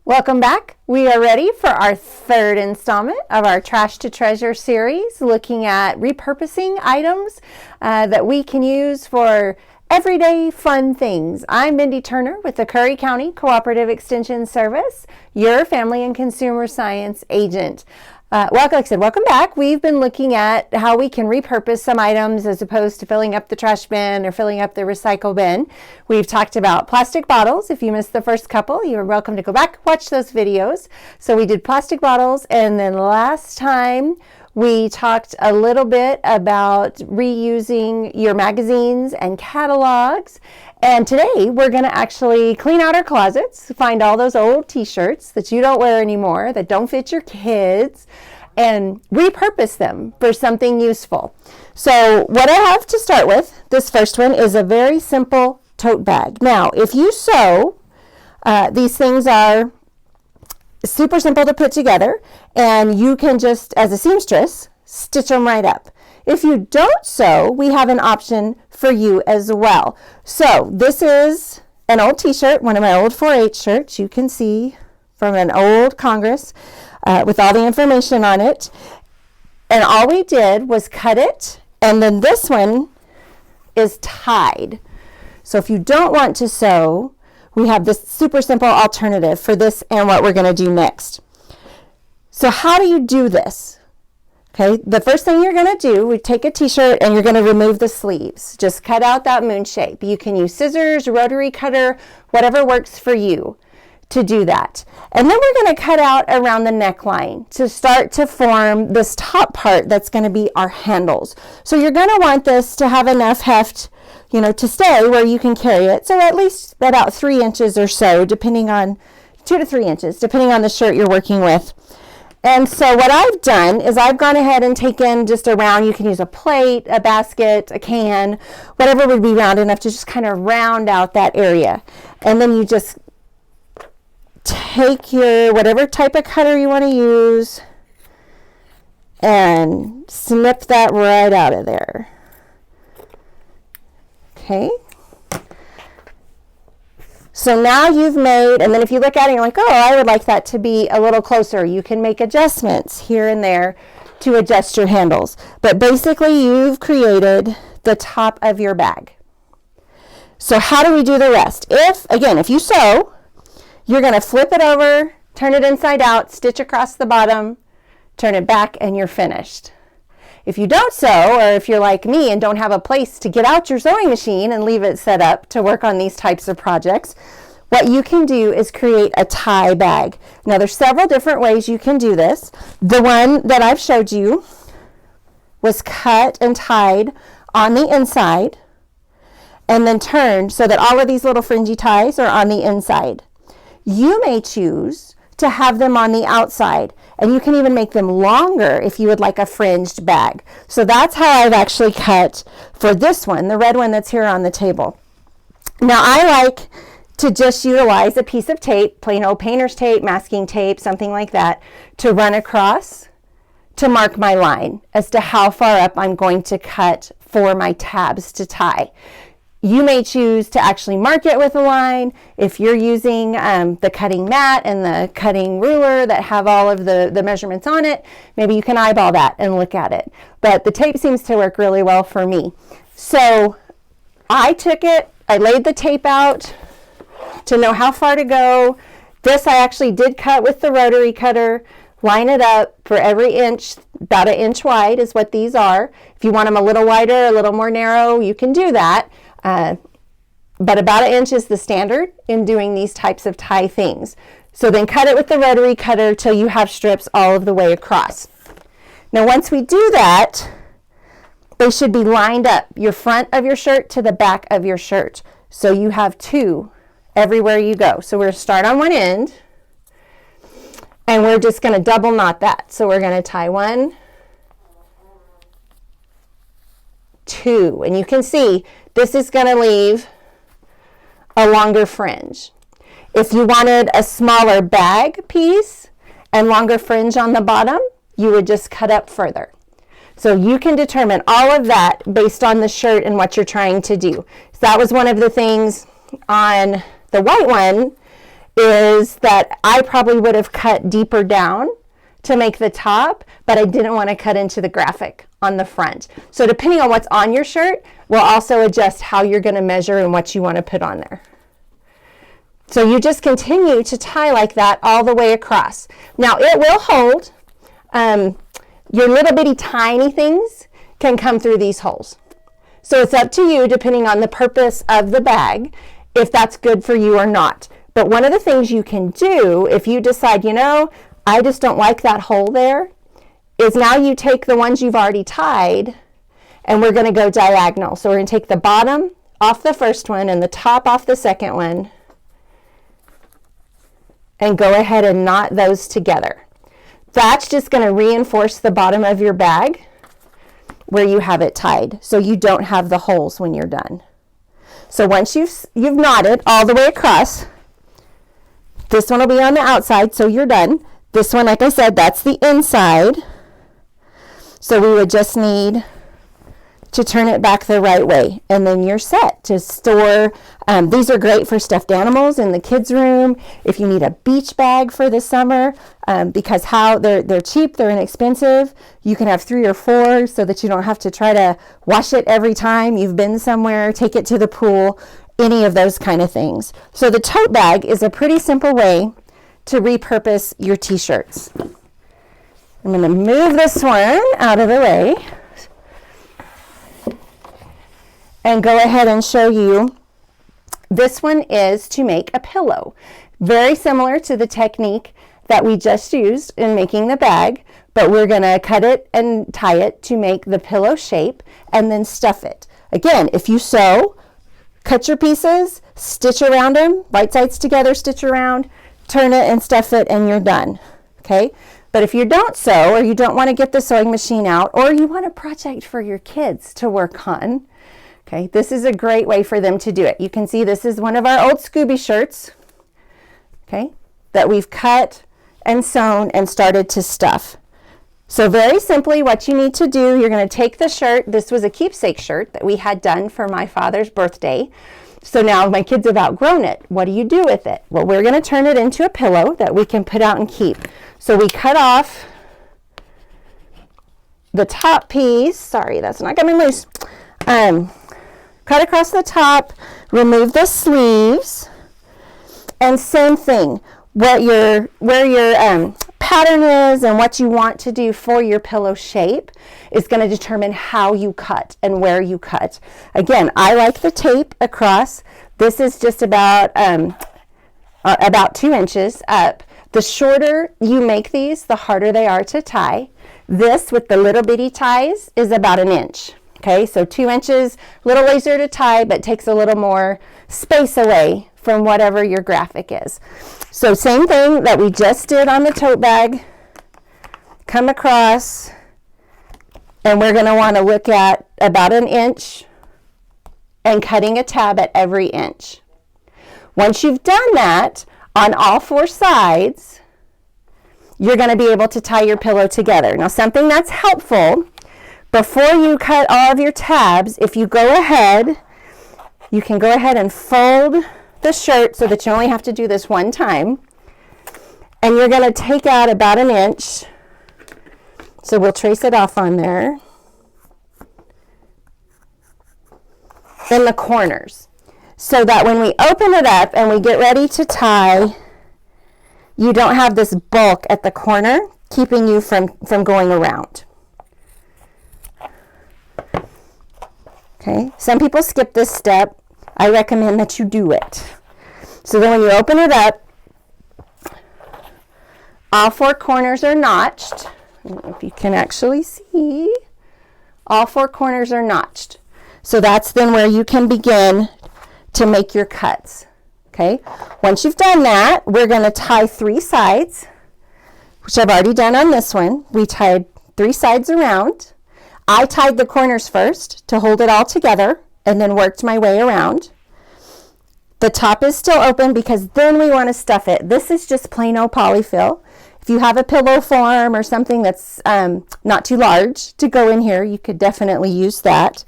Welcome back. We are ready for our third installment of our Trash to Treasure series, looking at repurposing items that we can use for everyday fun things. I'm Mindy Turner with the Curry County Cooperative Extension Service, your family and consumer science agent. Like I said, welcome back. We've been looking at how we can repurpose some items as opposed to filling up the trash bin or filling up the recycle bin. We've talked about plastic bottles. If you missed the first couple, you're welcome to go back, watch those videos. So we did plastic bottles, and then last time we talked a little bit about reusing your magazines and catalogs. And today we're going to actually clean out our closets, find all those old t-shirts that you don't wear anymore, that don't fit your kids, and repurpose them for something useful. So what I have to start with, this first one, is a very simple tote bag. Now, if you sew, these things are super simple to put together, and you can just, as a seamstress, stitch them right up. If you don't sew, we have an option for you as well. So this is an old t-shirt, one of my old 4-H shirts, you can see from an old Congress with all the information on it. And all we did was cut it, and then this one is tied. So if you don't want to sew, we have this super simple alternative for this and what we're going to do next. So how do you do this? Okay, the first thing you're going to do, we take a t-shirt and you're going to remove the sleeves. Just cut out that moon shape. You can use scissors, rotary cutter, whatever works for you to do that. And then we're going to cut out around the neckline to start to form this top part that's going to be our handles. So you're going to want this to have enough heft, to stay where you can carry it. So at least about 3 inches or so, depending on 2 to 3 inches, depending on the shirt you're working with. And so what I've done is I've gone ahead and taken just a round, you can use a plate, a basket, a can, whatever would be round enough to just kind of round out that area. And then you just take your whatever type of cutter you want to use and snip that right out of there. Okay. So now you've made, and then if you look at it, you're like, oh, I would like that to be a little closer. You can make adjustments here and there to adjust your handles. But basically, you've created the top of your bag. So how do we do the rest? If you sew, you're going to flip it over, turn it inside out, stitch across the bottom, turn it back, and you're finished. If you don't sew, or if you're like me and don't have a place to get out your sewing machine and leave it set up to work on these types of projects, what you can do is create a tie bag. Now there's several different ways you can do this. The one that I've showed you was cut and tied on the inside and then turned so that all of these little fringy ties are on the inside. You may choose to have them on the outside, and you can even make them longer if you would like a fringed bag. So that's how I've actually cut for this one, the red one that's here on the table. Now I like to just utilize a piece of tape, plain old painter's tape, masking tape, something like that, to run across to mark my line as to how far up I'm going to cut for my tabs to tie. You may choose to actually mark it with a line. If you're using the cutting mat and the cutting ruler that have all of the measurements on it, maybe you can eyeball that and look at it. But the tape seems to work really well for me. So I took it, I laid the tape out to know how far to go. This I actually did cut with the rotary cutter, line it up for every inch, about 1 inch wide is what these are. If you want them a little wider, a little more narrow, you can do that. But about 1 inch is the standard in doing these types of tie things. So then cut it with the rotary cutter till you have strips all of the way across. Now once we do that, they should be lined up, your front of your shirt to the back of your shirt. So you have 2 everywhere you go. So we're going to start on one end, and we're just going to double knot that. So we're going to tie 1, 2, and you can see this is going to leave a longer fringe. If you wanted a smaller bag piece and longer fringe on the bottom, you would just cut up further. So you can determine all of that based on the shirt and what you're trying to do. So that was one of the things on the white one is that I probably would have cut deeper down to make the top, but I didn't want to cut into the graphic on the front. So depending on what's on your shirt, we'll also adjust how you're going to measure and what you want to put on there. So you just continue to tie like that all the way across. Now it will hold. Your little bitty tiny things can come through these holes. So it's up to you, depending on the purpose of the bag, if that's good for you or not. But one of the things you can do, if you decide, you know, I just don't like that hole there, is now you take the ones you've already tied, and we're going to go diagonal. So we're going to take the bottom off the first one and the top off the second one, and go ahead and knot those together. That's just going to reinforce the bottom of your bag where you have it tied, so you don't have the holes when you're done. So once you've knotted all the way across, this one will be on the outside, so you're done. This one, like I said, that's the inside. So we would just need to turn it back the right way, and then you're set to store. These are great for stuffed animals in the kids' room. If you need a beach bag for the summer, because they're cheap, they're inexpensive. You can have 3 or 4 so that you don't have to try to wash it every time you've been somewhere, take it to the pool, any of those kind of things. So the tote bag is a pretty simple way to repurpose your t-shirts. I'm going to move this one out of the way and go ahead and show you. This one is to make a pillow. Very similar to the technique that we just used in making the bag, but we're going to cut it and tie it to make the pillow shape and then stuff it. Again, if you sew, cut your pieces, stitch around them, right sides together, stitch around, turn it and stuff it, and you're done. Okay? But if you don't sew, or you don't want to get the sewing machine out, or you want a project for your kids to work on, okay, this is a great way for them to do it. You can see this is one of our old Scooby shirts, okay, that we've cut and sewn and started to stuff. So very simply, what you need to do, you're going to take the shirt. This was a keepsake shirt that we had done for my father's birthday. So now my kids have outgrown it. What do you do with it? Well, we're going to turn it into a pillow that we can put out and keep. So we cut off the top piece. Sorry, that's not coming loose. Cut across the top, remove the sleeves, and same thing. Where your pattern is and what you want to do for your pillow shape is going to determine how you cut and where you cut. Again, I like the tape across. This is just about 2 inches up. The shorter you make these, the harder they are to tie. This, with the little bitty ties, is about 1 inch. Okay, so 2 inches, a little easier to tie, but takes a little more space away from whatever your graphic is. So same thing that we just did on the tote bag. Come across, and we're going to want to look at about 1 inch and cutting a tab at every inch. Once you've done that on all 4 sides, you're going to be able to tie your pillow together. Now, something that's helpful, before you cut all of your tabs, if you go ahead, you can go ahead and fold the shirt so that you only have to do this one time. And you're going to take out about 1 inch. So we'll trace it off on there. In the corners. So that when we open it up and we get ready to tie, you don't have this bulk at the corner keeping you from going around. Okay, some people skip this step. I recommend that you do it. So then when you open it up, all 4 corners are notched. I don't know if you can actually see. All 4 corners are notched. So that's then where you can begin to make your cuts. Okay, once you've done that, we're going to tie 3 sides, which I've already done on this one. We tied 3 sides around. I tied the corners first to hold it all together and then worked my way around. The top is still open because then we want to stuff it. This is just plain old polyfill. If you have a pillow form or something that's not too large to go in here, you could definitely use that.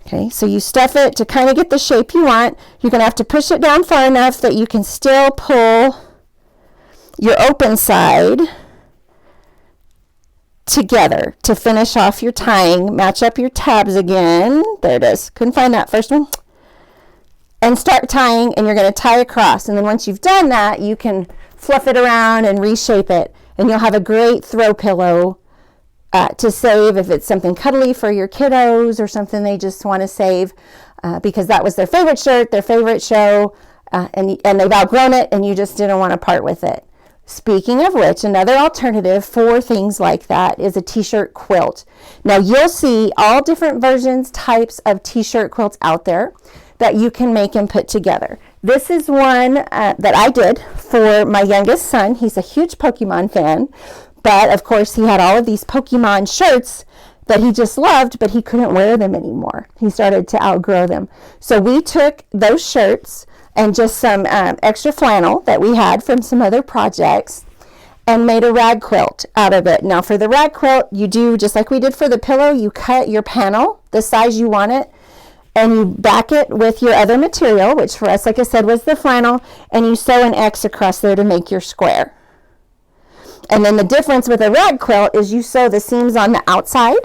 Okay, so you stuff it to kind of get the shape you want. You're going to have to push it down far enough that you can still pull your open side together to finish off your tying. Match up your tabs again. There it is. Couldn't find that first one. And start tying, and you're going to tie across. And then once you've done that, you can fluff it around and reshape it. And you'll have a great throw pillow to save if it's something cuddly for your kiddos or something they just want to save because that was their favorite shirt, their favorite show, and they've outgrown it and you just didn't want to part with it. Speaking of which, another alternative for things like that is a t-shirt quilt. Now you'll see all different versions, types of t-shirt quilts out there that you can make and put together. This is one that I did for my youngest son. He's a huge Pokemon fan. But of course, he had all of these Pokemon shirts that he just loved, but he couldn't wear them anymore. He started to outgrow them. So we took those shirts and just some extra flannel that we had from some other projects and made a rag quilt out of it. Now for the rag quilt, you do just like we did for the pillow. You cut your panel the size you want it, and you back it with your other material, which for us, like I said, was the flannel, and you sew an X across there to make your square. And then the difference with a rag quilt is you sew the seams on the outside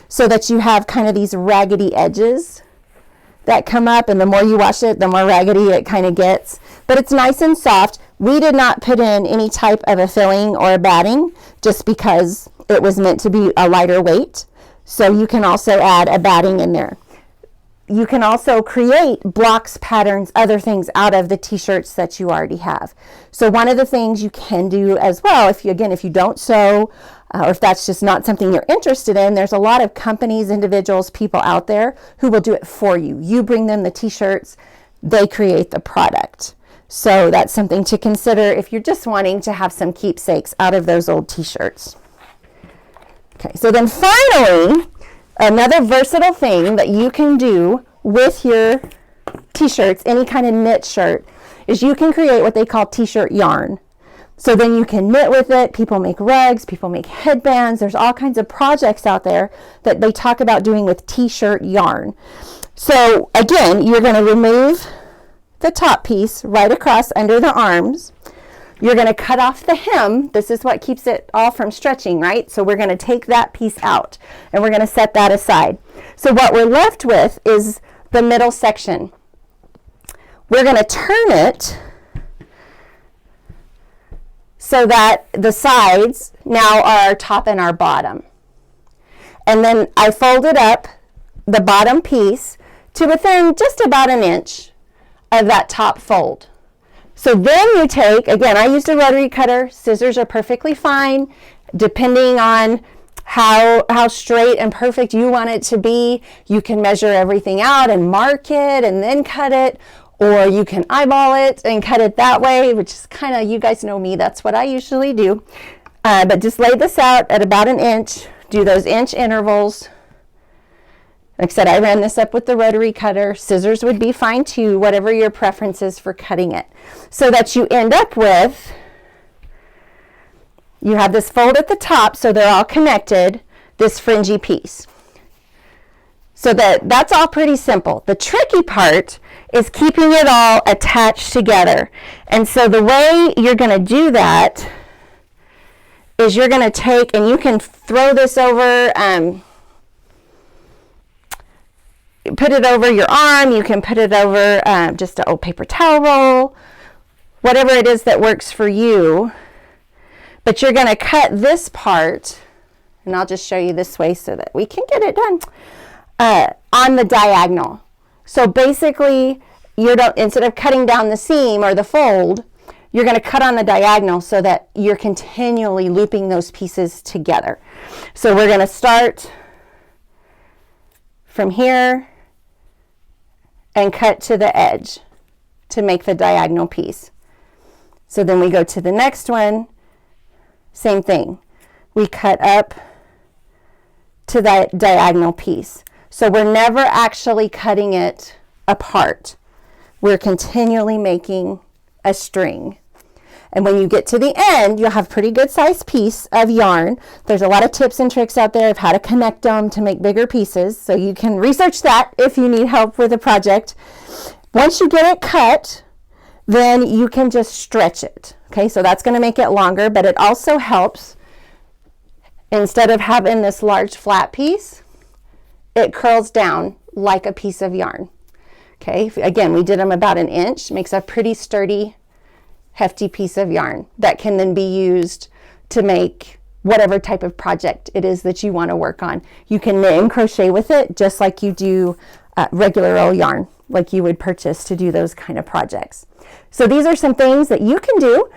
so that you have kind of these raggedy edges that come up, and the more you wash it, the more raggedy it kind of gets. But it's nice and soft. We did not put in any type of a filling or a batting just because it was meant to be a lighter weight. So you can also add a batting in there. You can also create blocks, patterns, other things out of the t-shirts that you already have. So one of the things you can do as well, if you don't sew, or if that's just not something you're interested in, there's a lot of companies, individuals, people out there who will do it for you. You bring them the t-shirts, they create the product. So that's something to consider if you're just wanting to have some keepsakes out of those old t-shirts. Okay, so then finally, another versatile thing that you can do with your t-shirts, any kind of knit shirt, is you can create what they call t-shirt yarn. So then you can knit with it. People make rugs, people make headbands. There's all kinds of projects out there that they talk about doing with t-shirt yarn. So again, you're going to remove the top piece right across under the arms. You're going to cut off the hem. This is what keeps it all from stretching, right? So we're going to take that piece out and we're going to set that aside. So what we're left with is the middle section. We're going to turn it so that the sides now are our top and our bottom. And then I folded up the bottom piece to within just about an inch of that top fold. So then you take, again, I used a rotary cutter. Scissors are perfectly fine, depending on how straight and perfect you want it to be. You can measure everything out and mark it and then cut it, or you can eyeball it and cut it that way, which is kind of, you guys know me, that's what I usually do. But just lay this out at about an inch, do those inch intervals. Like I said, I ran this up with the rotary cutter. Scissors would be fine too, whatever your preference is for cutting it. So that you end up with, you have this fold at the top, so they're all connected, this fringy piece. So that's all pretty simple. The tricky part is keeping it all attached together. And so the way you're going to do that is you're going to take, and you can throw this over, put it over your arm, you can put it over just an old paper towel roll, whatever it is that works for you. But you're going to cut this part, and I'll just show you this way so that we can get it done, on the diagonal. So basically, instead of cutting down the seam or the fold, you're going to cut on the diagonal so that you're continually looping those pieces together. So we're going to start from here and cut to the edge to make the diagonal piece. So then we go to the next one, same thing. We cut up to that diagonal piece. So we're never actually cutting it apart. We're continually making a string. And when you get to the end, you'll have a pretty good sized piece of yarn. There's a lot of tips and tricks out there of how to connect them to make bigger pieces. So you can research that if you need help with a project. Once you get it cut, then you can just stretch it. Okay, so that's going to make it longer, but it also helps, instead of having this large flat piece, it curls down like a piece of yarn. Okay, again, we did them about 1 inch, makes a pretty sturdy, hefty piece of yarn that can then be used to make whatever type of project it is that you want to work on. You can knit and crochet with it just like you do regular old yarn, like you would purchase to do those kind of projects. So these are some things that you can do.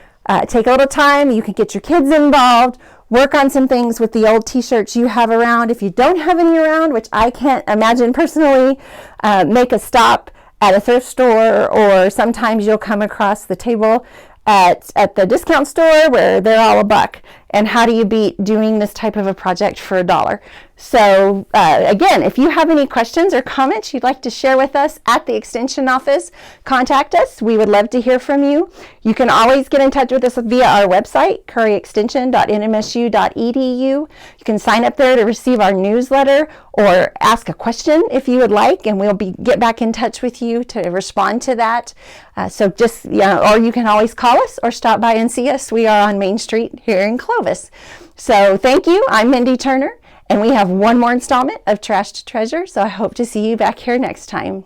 Take a little time, you can get your kids involved, work on some things with the old t-shirts you have around. If you don't have any around, which I can't imagine personally, make a stop at a thrift store, or sometimes you'll come across the table at the discount store where they're all $1. And how do you beat doing this type of a project for $1? So again, if you have any questions or comments you'd like to share with us at the Extension office, contact us. We would love to hear from you. You can always get in touch with us via our website, curryextension.nmsu.edu. You can sign up there to receive our newsletter or ask a question if you would like, and we'll get back in touch with you to respond to that. So just, or you can always call us or stop by and see us. We are on Main Street here in Clovis. So thank you. I'm Mindy Turner, and we have one more installment of Trash to Treasure, so I hope to see you back here next time.